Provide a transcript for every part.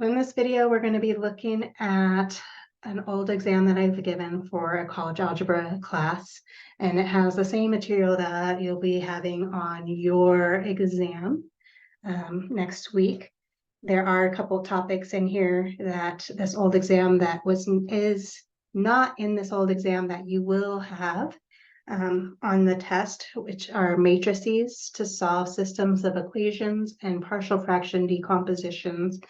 In this video, we're going to be looking at an old exam that I've given for a college algebra class, and it has the same material that you'll be having on your exam next week. There are a couple topics in here that this old exam that is not in this old exam that you will have on the test, which are matrices to solve systems of equations and partial fraction decompositions.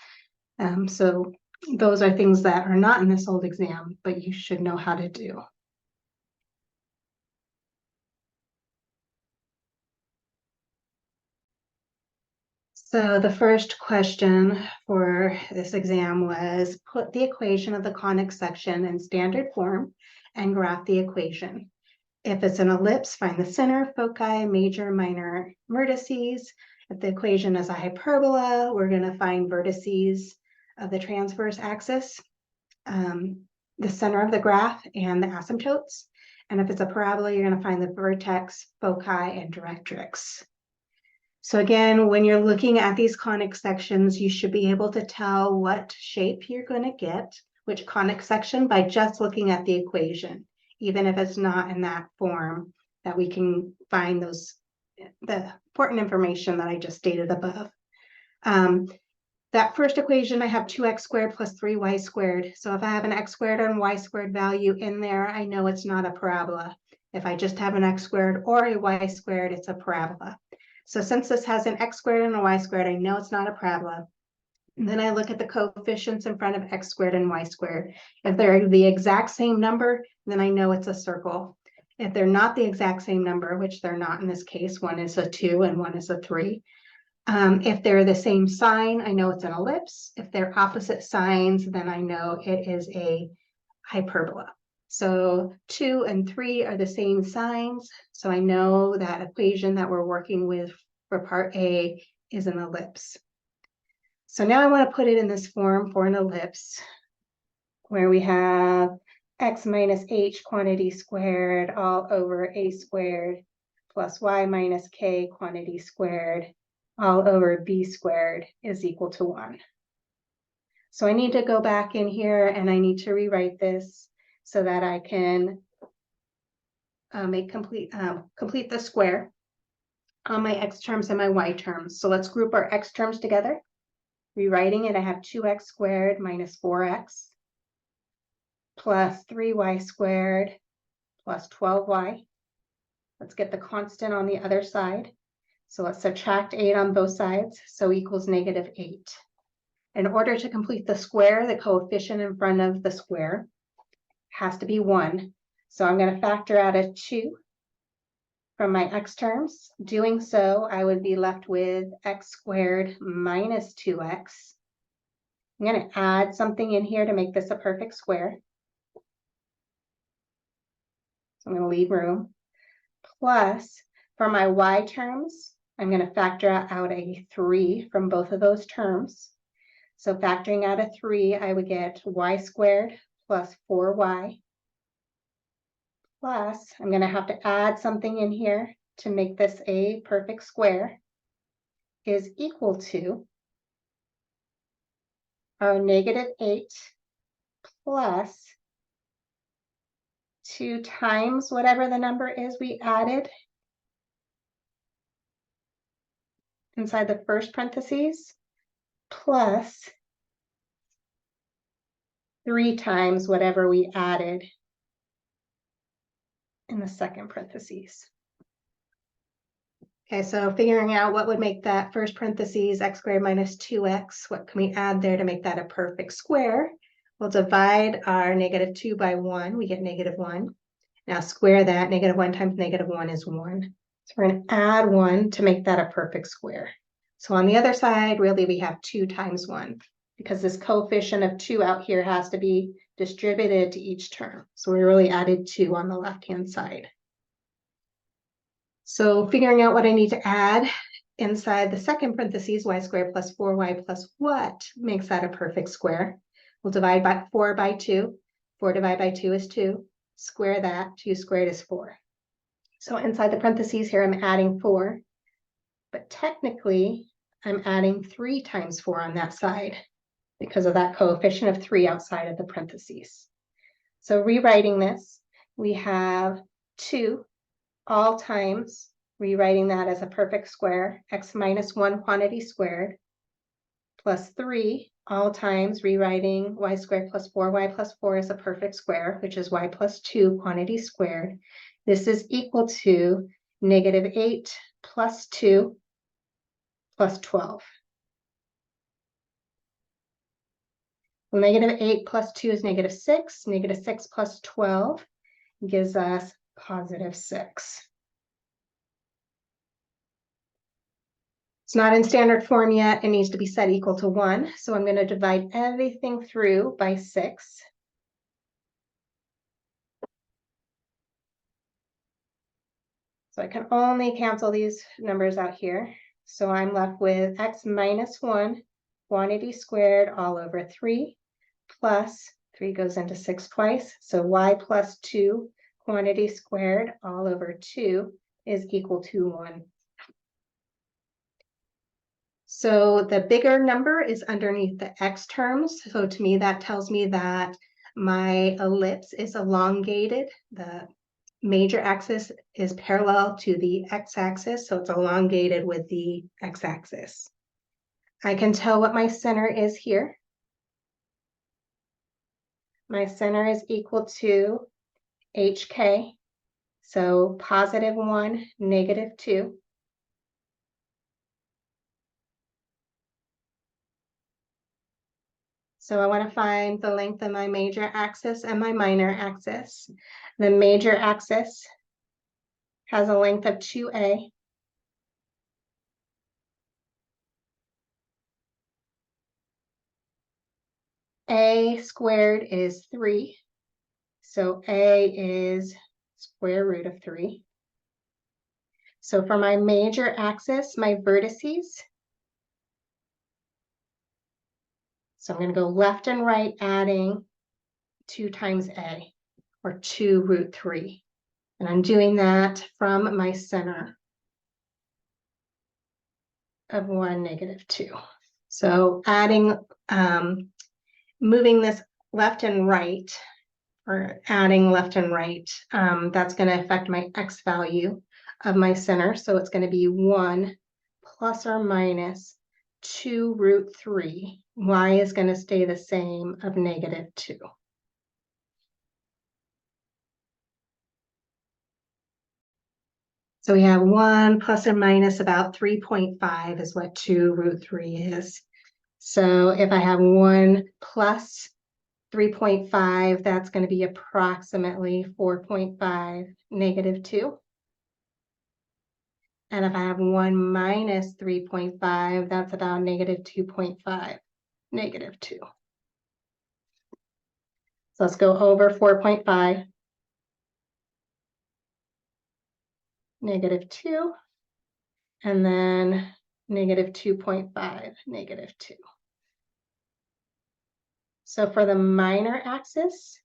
So those are things that are not in this old exam, but you should know how to do. So the first question for this exam was put the equation of the conic section in standard form and graph the equation. If it's an ellipse, find the center, foci, major, minor vertices. If the equation is a hyperbola, we're going to find vertices of the transverse axis, the center of the graph, and the asymptotes. And if it's a parabola, you're going to find the vertex, foci, and directrix. So again, when you're looking at these conic sections, you should be able to tell what shape you're going to get, which conic section, by just looking at the equation, even if it's not in that form, that we can find the important information that I just stated above. That first equation, I have 2x squared plus 3y squared. So if I have an x squared and y squared value in there, I know it's not a parabola. If I just have an x squared or a y squared, it's a parabola. So since this has an x squared and a y squared, I know it's not a parabola. And then I look at the coefficients in front of x squared and y squared. If they're the exact same number, then I know it's a circle. If they're not the exact same number, which they're not in this case, one is a 2 and one is a 3. If they're the same sign, I know it's an ellipse. If they're opposite signs, then I know it is a hyperbola. So 2 and 3 are the same signs. So I know that equation that we're working with for part A is an ellipse. So now I want to put it in this form for an ellipse, where we have x minus h quantity squared all over a squared plus y minus k quantity squared all over b squared is equal to 1. So I need to go back in here and I need to rewrite this so that I can complete the square on my x terms and my y terms. So let's group our x terms together. Rewriting it, I have 2x squared minus 4x plus 3y squared plus 12y. Let's get the constant on the other side. So let's subtract 8 on both sides, so equals negative 8. In order to complete the square, the coefficient in front of the square has to be 1. So I'm going to factor out a 2 from my x terms. Doing so, I would be left with x squared minus 2x. I'm going to add something in here to make this a perfect square. So I'm going to leave room. Plus, for my y terms, I'm going to factor out a 3 from both of those terms. So factoring out a 3, I would get y squared plus 4y. Plus, I'm going to have to add something in here to make this a perfect square, is equal to our negative 8 plus 2 times whatever the number is we added inside the first parentheses, plus 3 times whatever we added in the second parentheses. Okay, so figuring out what would make that first parentheses, x squared minus 2x, what can we add there to make that a perfect square? We'll divide our negative 2 by 1, we get negative 1. Now square that, negative 1 times negative 1 is 1. So we're going to add 1 to make that a perfect square. So on the other side, really we have 2 times 1, because this coefficient of 2 out here has to be distributed to each term. So we really added 2 on the left-hand side. So figuring out what I need to add inside the second parentheses, y squared plus 4y plus what makes that a perfect square? We'll divide by 4 by 2. 4 divided by 2 is 2. Square that, 2 squared is 4. So inside the parentheses here, I'm adding 4. But technically, I'm adding 3 times 4 on that side. because of that coefficient of 3 outside of the parentheses. So rewriting this, we have 2 all times, rewriting that as a perfect square, x minus 1 quantity squared, plus 3 all times, rewriting y squared plus 4y plus 4 is a perfect square, which is y plus 2 quantity squared. This is equal to negative 8 plus 2 plus 12. Well, negative 8 plus 2 is negative 6. Negative 6 plus 12 gives us positive 6. It's not in standard form yet. It needs to be set equal to 1. So I'm going to divide everything through by 6. So I can only cancel these numbers out here. So I'm left with x minus 1 quantity squared all over 3 plus 3 goes into 6 twice. So y plus 2 quantity squared all over 2 is equal to 1. So the bigger number is underneath the x terms. So to me, that tells me that my ellipse is elongated. The major axis is parallel to the x-axis, so it's elongated with the x-axis. I can tell what my center is here. My center is equal to HK, so positive 1, negative 2. So I want to find the length of my major axis and my minor axis. The major axis has a length of 2a. A squared is 3. So a is square root of 3. So for my major axis, my vertices, so I'm going to go left and right adding 2 times a, or 2 root 3. And I'm doing that from my center of 1, negative 2. So adding, moving this left and right, or adding left and right, that's going to affect my x value of my center. So it's going to be 1 plus or minus 2 root 3. Y is going to stay the same of negative 2. So we have 1 plus or minus about 3.5 is what 2 root 3 is. So if I have 1 plus 3.5, that's going to be approximately 4.5, negative 2. And if I have 1 minus 3.5, that's about negative 2.5, negative 2. So let's go over 4.5, negative 2, and then negative 2.5, negative 2. So for the minor axis,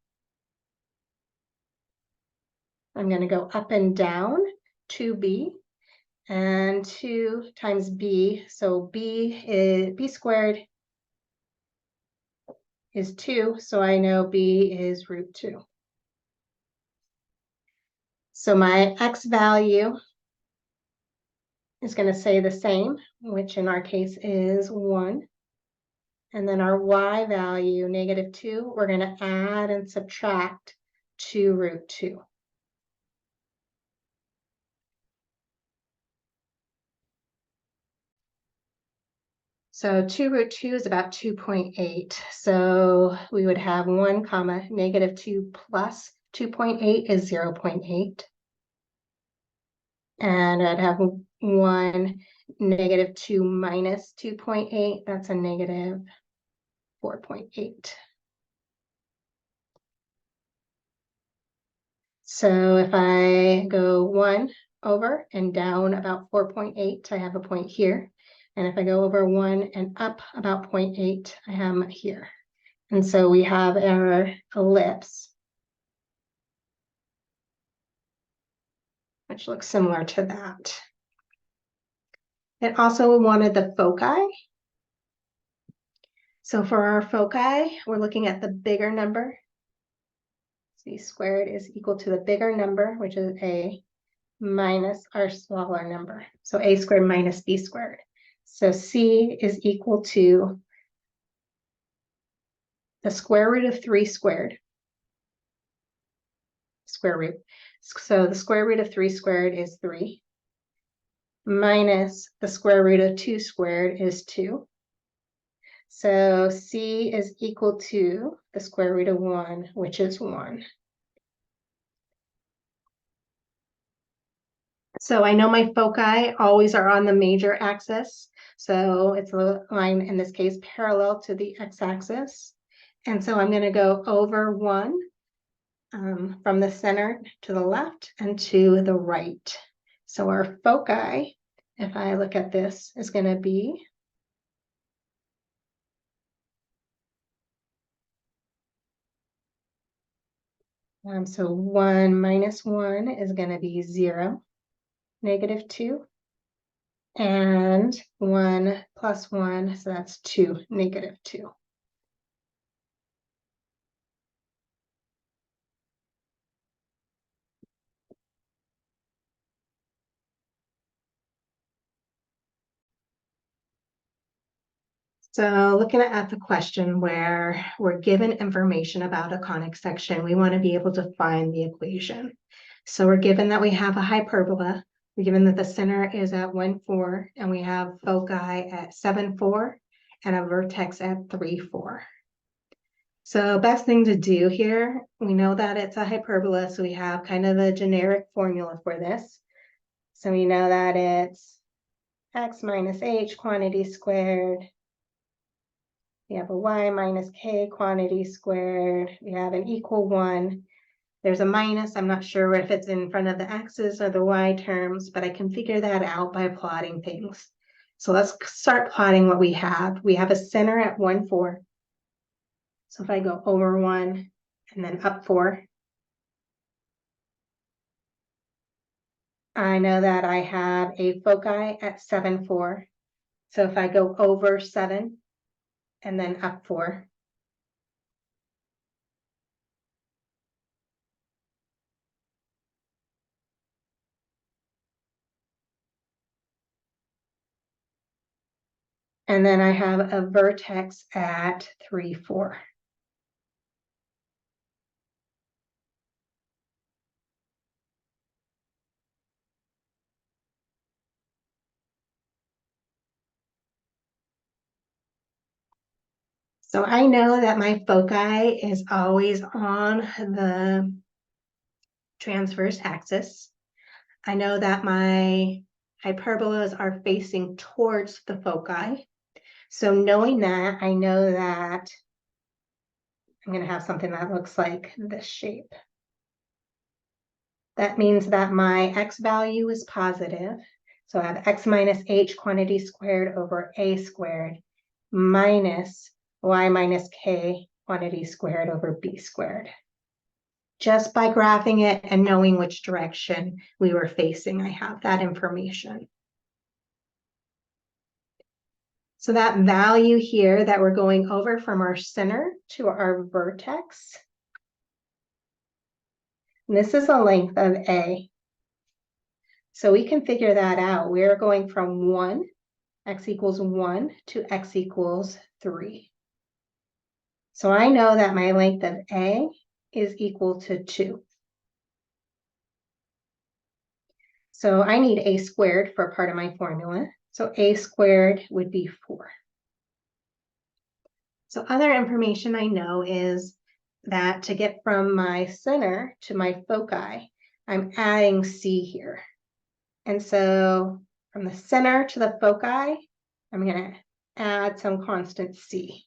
I'm going to go up and down 2b, and 2 times b, so b squared is 2, so I know b is root 2. So my x value is going to stay the same, which in our case is 1. And then our y value, negative 2, we're going to add and subtract 2 root 2. So 2 root 2 is about 2.8. So we would have 1 comma negative 2 plus 2.8 is 0.8. And I'd have 1 negative 2 minus 2.8. That's a negative 4.8. So if I go 1 over and down about 4.8, I have a point here. And if I go over 1 and up about 0.8, I have here. And so we have our ellipse, which looks similar to that. It also wanted the foci. So for our foci, we're looking at the bigger number. C squared is equal to the bigger number, which is A, minus our smaller number. So A squared minus B squared. So C is equal to the square root of 3 squared. Square root. So the square root of 3 squared is 3. Minus the square root of 2 squared is 2. So C is equal to the square root of 1, which is 1. So I know my foci always are on the major axis. So it's a line, in this case, parallel to the x-axis. And so I'm going to go over 1 from the center to the left and to the right. So our foci, if I look at this, is going to be so 1 minus 1 is going to be 0, negative 2. And 1 plus 1, so that's 2, negative 2. So looking at the question where we're given information about a conic section, we want to be able to find the equation. So we're given that we have a hyperbola. We're given that the center is at 1, 4, and we have foci at 7, 4, and a vertex at 3, 4. So best thing to do here, we know that it's a hyperbola, so we have kind of a generic formula for this. So we know that it's x minus h quantity squared. We have a y minus k quantity squared. We have an equal 1. There's a minus. I'm not sure if it's in front of the x's or the y terms, but I can figure that out by plotting things. So let's start plotting what we have. We have a center at 1, 4. So if I go over 1 and then up 4, I know that I have a foci at 7, 4. So if I go over 7 and then up 4, and then I have a vertex at 3, 4. So I know that my foci is always on the transverse axis. I know that my hyperbolas are facing towards the foci. So knowing that, I know that I'm going to have something that looks like this shape. That means that my x value is positive. So I have x minus h quantity squared over a squared minus y minus k quantity squared over b squared. Just by graphing it and knowing which direction we were facing, I have that information. So that value here that we're going over from our center to our vertex, this is a length of A. So we can figure that out. We're going from 1, x equals 1, to x equals 3. So I know that my length of A is equal to 2. So I need A squared for part of my formula. So A squared would be 4. So other information I know is that to get from my center to my foci, I'm adding C here. And so from the center to the foci, I'm going to add some constant C.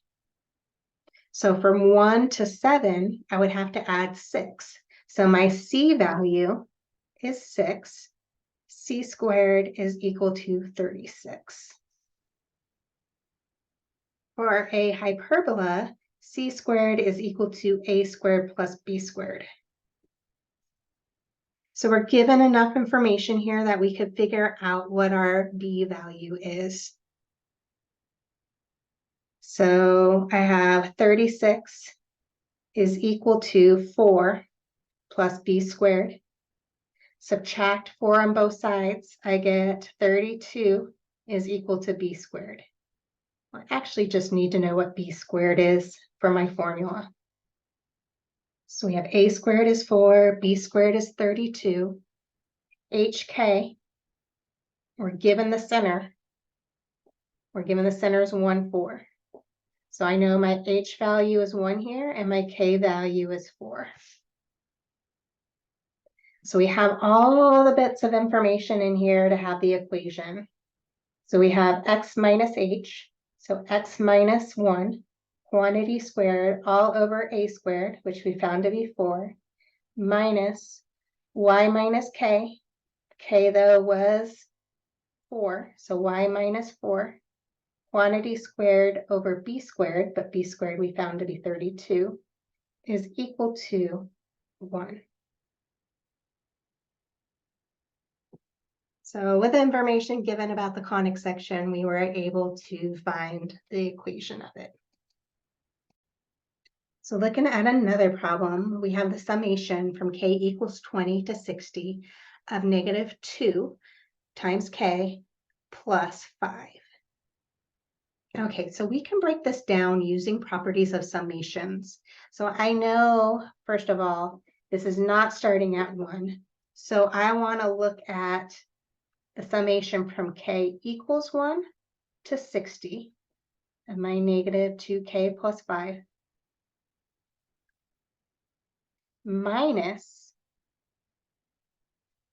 So from 1 to 7, I would have to add 6. So my C value is 6. C squared is equal to 36. For a hyperbola, C squared is equal to A squared plus B squared. So we're given enough information here that we could figure out what our B value is. So I have 36 is equal to 4 plus b squared. Subtract 4 on both sides, I get 32 is equal to b squared. I actually just need to know what b squared is for my formula. So we have a squared is 4, b squared is 32, hk, we're given the center. We're given the center is 1, 4. So I know my h value is 1 here and my k value is 4. So we have all the bits of information in here to have the equation. So we have x minus h, so x minus 1, quantity squared all over a squared, which we found to be 4, minus y minus k. K though was 4, so y minus 4, quantity squared over b squared, but b squared we found to be 32, is equal to 1. So with the information given about the conic section, we were able to find the equation of it. So looking at another problem, we have the summation from k equals 20 to 60 of negative 2 times k plus 5. Okay, so we can break this down using properties of summations. So I know, first of all, this is not starting at 1. So I want to look at the summation from k equals 1 to 60 of my negative 2k plus 5 minus,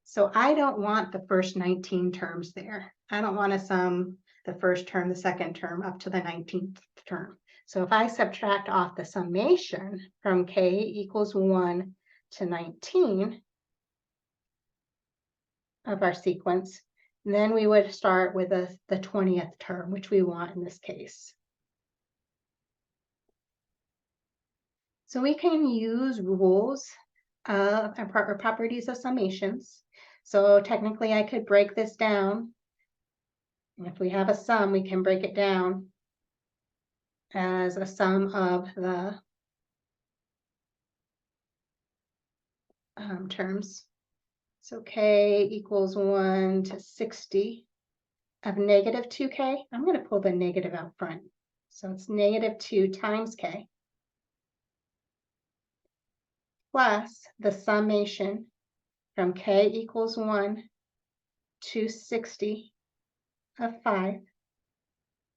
so I don't want the first 19 terms there. I don't want to sum the first term, the second term, up to the 19th term. So if I subtract off the summation from k equals 1 to 19 of our sequence, then we would start with the 20th term, which we want in this case. So we can use rules or properties of summations. So technically I could break this down. And if we have a sum, we can break it down as a sum of the terms. So k equals 1 to 60 of negative 2k. I'm going to pull the negative out front. So it's negative 2 times k plus the summation from k equals 1 to 60 of 5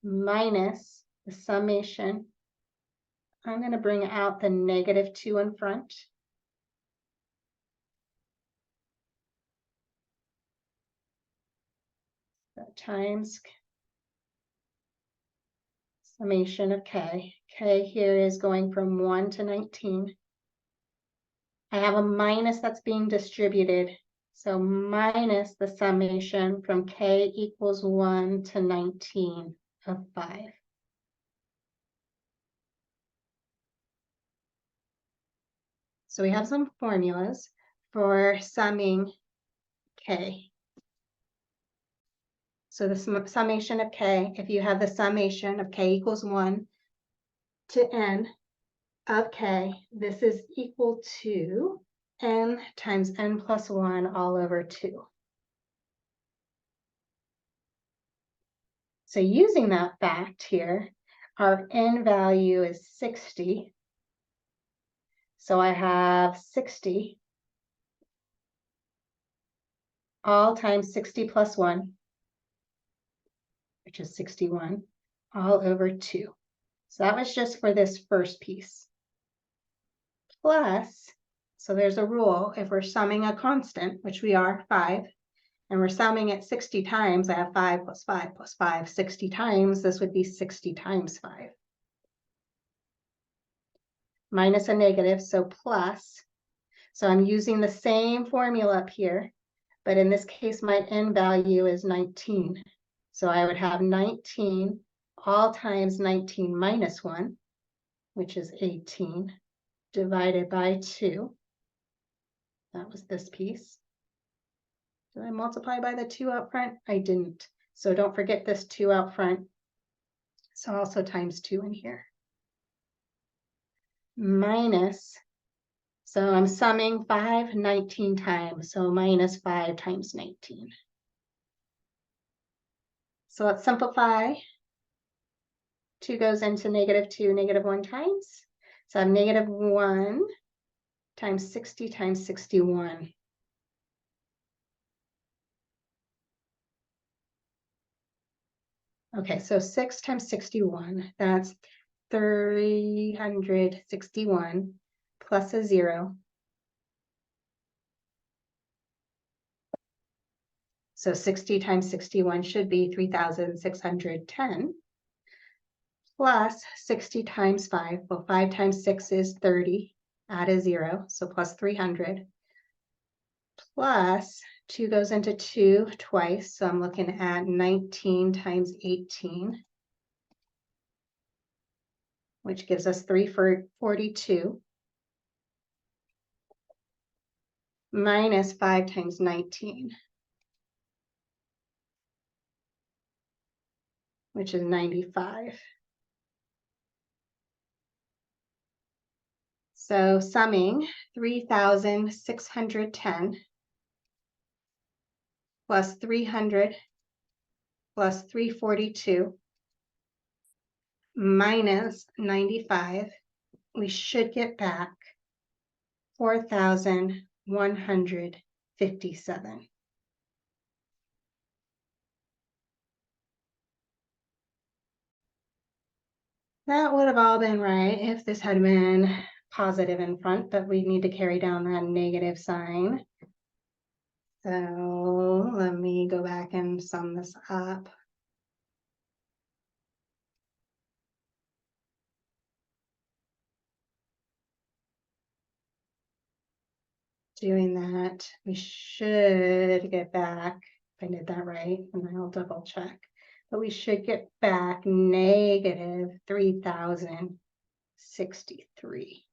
minus the summation. I'm going to bring out the negative 2 in front. Times summation of k. K here is going from 1 to 19. I have a minus that's being distributed. So minus the summation from k equals 1 to 19 of 5. So we have some formulas for summing k. So the summation of k, if you have the summation of k equals 1 to n of k, this is equal to n times n plus 1 all over 2. So using that fact here, our n value is 60. So I have 60 all times 60 plus 1, which is 61, all over 2. So that was just for this first piece. Plus, so there's a rule, if we're summing a constant, which we are, 5, and we're summing it 60 times, I have 5 plus 5 plus 5, 60 times, this would be 60 times 5. Minus a negative, so plus. So I'm using the same formula up here, but in this case, my n value is 19. So I would have 19 all times 19 minus 1, which is 18, divided by 2. That was this piece. Did I multiply by the 2 out front? I didn't. So don't forget this 2 out front. So also times 2 in here. Minus, so I'm summing 5 19 times, so minus 5 times 19. So let's simplify. 2 goes into -2, -1 times. So I have -1 times 60 times 61. Okay, so 6 times 61, that's 361 plus a 0. So 60 times 61 should be 3,610 plus 60 times 5. Well, 5 times 6 is 30. Add a 0, so plus 300. Plus 2 goes into 2 twice, so I'm looking at 19 times 18, which gives us 342, minus 5 times 19, which is 95. So summing 3,610 plus 300 plus 342 minus 95, we should get back 4,157. That would have all been right if this had been positive in front, but we need to carry down that negative sign. So let me go back and sum this up. Doing that, we should get back, if I did that right, and I'll double check, but we should get back negative 3,063.